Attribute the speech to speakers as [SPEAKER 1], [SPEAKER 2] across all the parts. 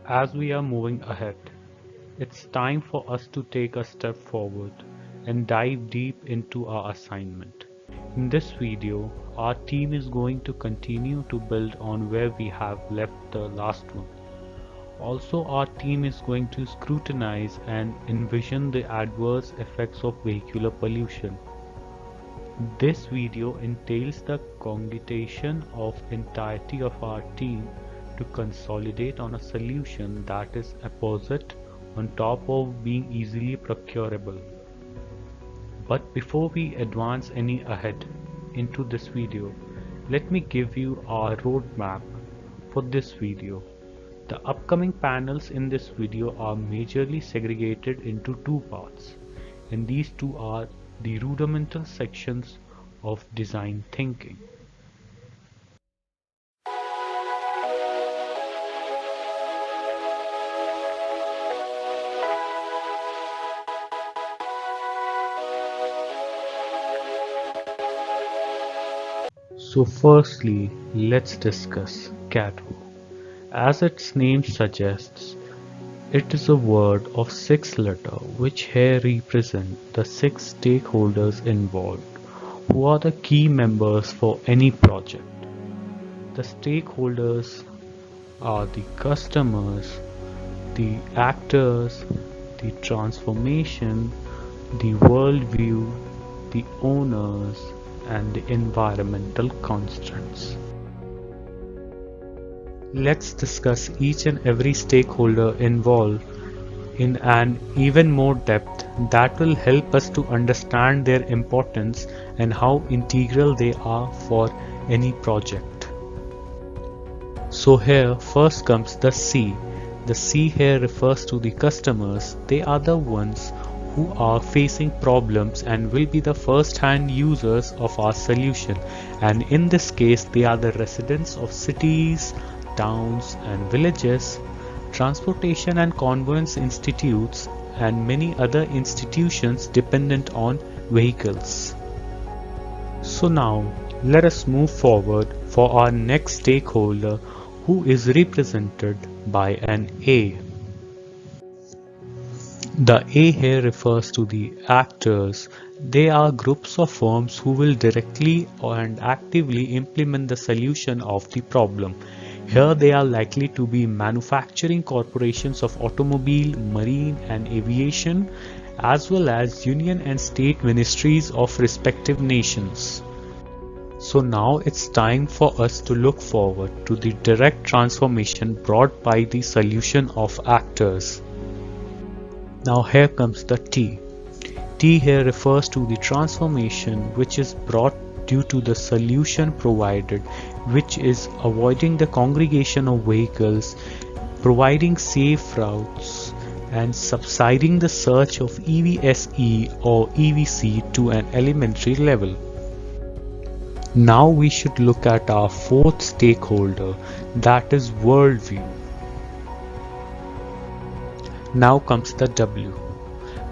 [SPEAKER 1] As we are moving ahead, it's time for us to take a step forward and dive deep into our assignment. In this video, our team is going to continue to build on where we have left the last one. Also, our team is going to scrutinize and envision the adverse effects of vehicular pollution. This video entails the congregation of entirety of our team to consolidate on a solution that is apposite on top of being easily procurable. But before we advance any ahead into this video, let me give you our roadmap for this video. The upcoming panels in this video are majorly segregated into two parts, and these two are the rudimental sections of design thinking. So firstly, let's discuss CATWOE. As its name suggests, it is a word of 6 letters which here represent the 6 stakeholders involved, who are the key members for any project. The stakeholders are the customers, the actors, the transformation, the worldview, the owners, and the environmental constraints. Let's discuss each and every stakeholder involved in an even more depth that will help us to understand their importance and how integral they are for any project. So here first comes the C. The C here refers to the customers. They are the ones who are facing problems and will be the first-hand users of our solution, and in this case they are the residents of cities, towns and villages, transportation and conveyance institutes, and many other institutions dependent on vehicles. So now let us move forward for our next stakeholder, who is represented by an A. The A here refers to the actors. They are groups of firms who will directly and actively implement the solution of the problem. Here they are likely to be manufacturing corporations of automobile, marine and aviation, as well as union and state ministries of respective nations. So now it's time for us to look forward to the direct transformation brought by the solution of actors. Now here comes the T. T here refers to the transformation which is brought due to the solution provided, which is avoiding the congregation of vehicles, providing safe routes, and subsiding the search of EVSE or EVC to an elementary level. Now we should look at our fourth stakeholder, that is worldview. Now comes the W.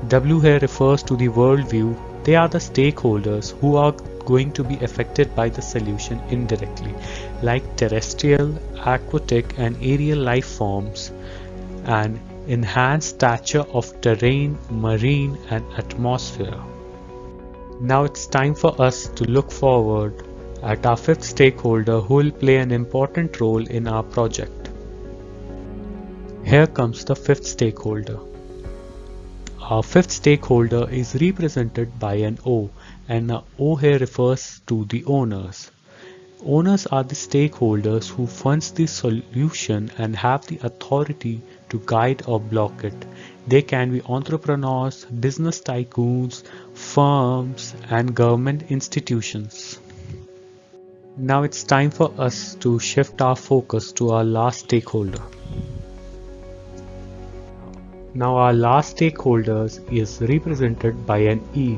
[SPEAKER 1] W here refers to the worldview. They are the stakeholders who are going to be affected by the solution indirectly, like terrestrial, aquatic and aerial life forms, and enhanced stature of terrain, marine and atmosphere. Now it's time for us to look forward at our fifth stakeholder, who will play an important role in our project. Here comes the fifth stakeholder. Our fifth stakeholder is represented by an O, and the O here refers to the owners. Owners are the stakeholders who funds the solution and have the authority to guide or block it. They can be entrepreneurs, business tycoons, firms, and government institutions. Now it's time for us to shift our focus to our last stakeholder. Now our last stakeholders is represented by an E.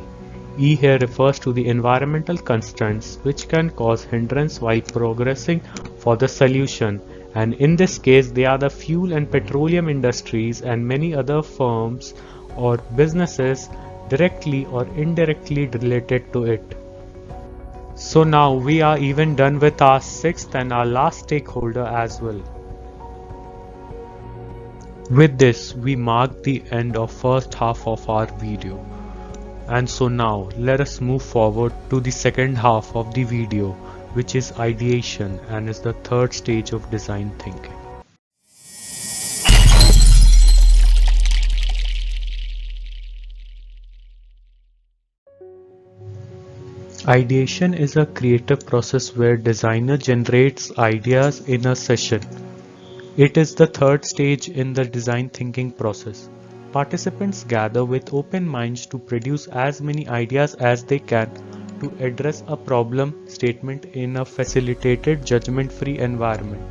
[SPEAKER 1] E here refers to the environmental constraints which can cause hindrance while progressing for the solution, and in this case they are the fuel and petroleum industries and many other firms or businesses directly or indirectly related to it. So now we are even done with our sixth and our last stakeholder as well. With this, we mark the end of first half of our video. And so now, let us move forward to the second half of the video, which is ideation and is the third stage of design thinking. Ideation is a creative process where designer generates ideas in a session. It is the third stage in the design thinking process. Participants gather with open minds to produce as many ideas as they can to address a problem statement in a facilitated, judgment-free environment.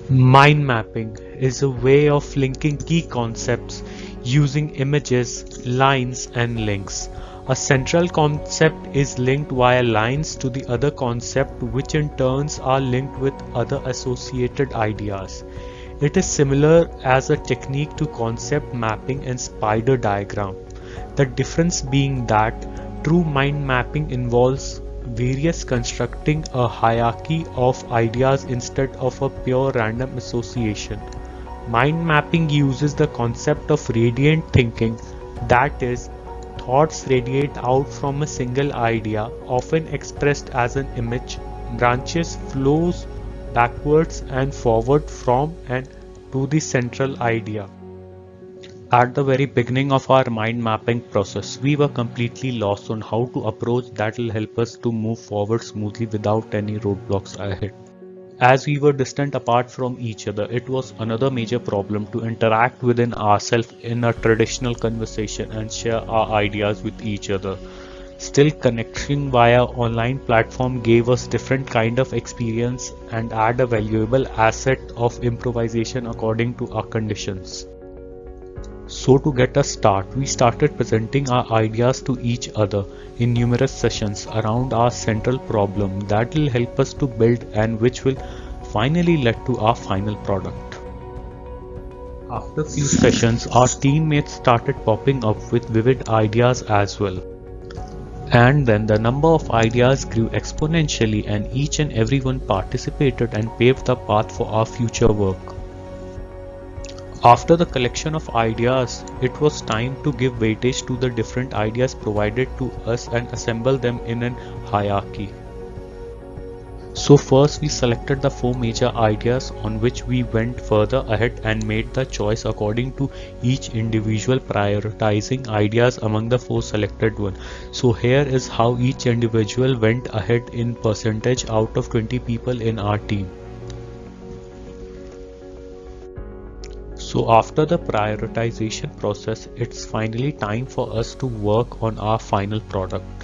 [SPEAKER 1] Mind mapping is a way of linking key concepts using images, lines, and links. A central concept is linked via lines to the other concept, which in turns are linked with other associated ideas. It is similar as a technique to concept mapping and spider diagram. The difference being that true mind mapping involves various constructing a hierarchy of ideas instead of a pure random association. Mind mapping uses the concept of radiant thinking, that is, thoughts radiate out from a single idea, often expressed as an image, branches flows backwards and forward from and to the central idea. At the very beginning of our mind mapping process, we were completely lost on how to approach that will help us to move forward smoothly without any roadblocks ahead. As we were distant apart from each other, it was another major problem to interact within ourselves in a traditional conversation and share our ideas with each other. Still, connecting via online platform gave us different kind of experience and add a valuable asset of improvisation according to our conditions. So to get us started, we started presenting our ideas to each other in numerous sessions around our central problem that will help us to build and which will finally lead to our final product. After few sessions, our teammates started popping up with vivid ideas as well. And then the number of ideas grew exponentially and each and everyone participated and paved the path for our future work. After the collection of ideas, it was time to give weightage to the different ideas provided to us and assemble them in an hierarchy. So first we selected the four major ideas on which we went further ahead and made the choice according to each individual prioritizing ideas among the four selected ones. So here is how each individual went ahead in percentage out of 20 people in our team. So after the prioritization process, it's finally time for us to work on our final product.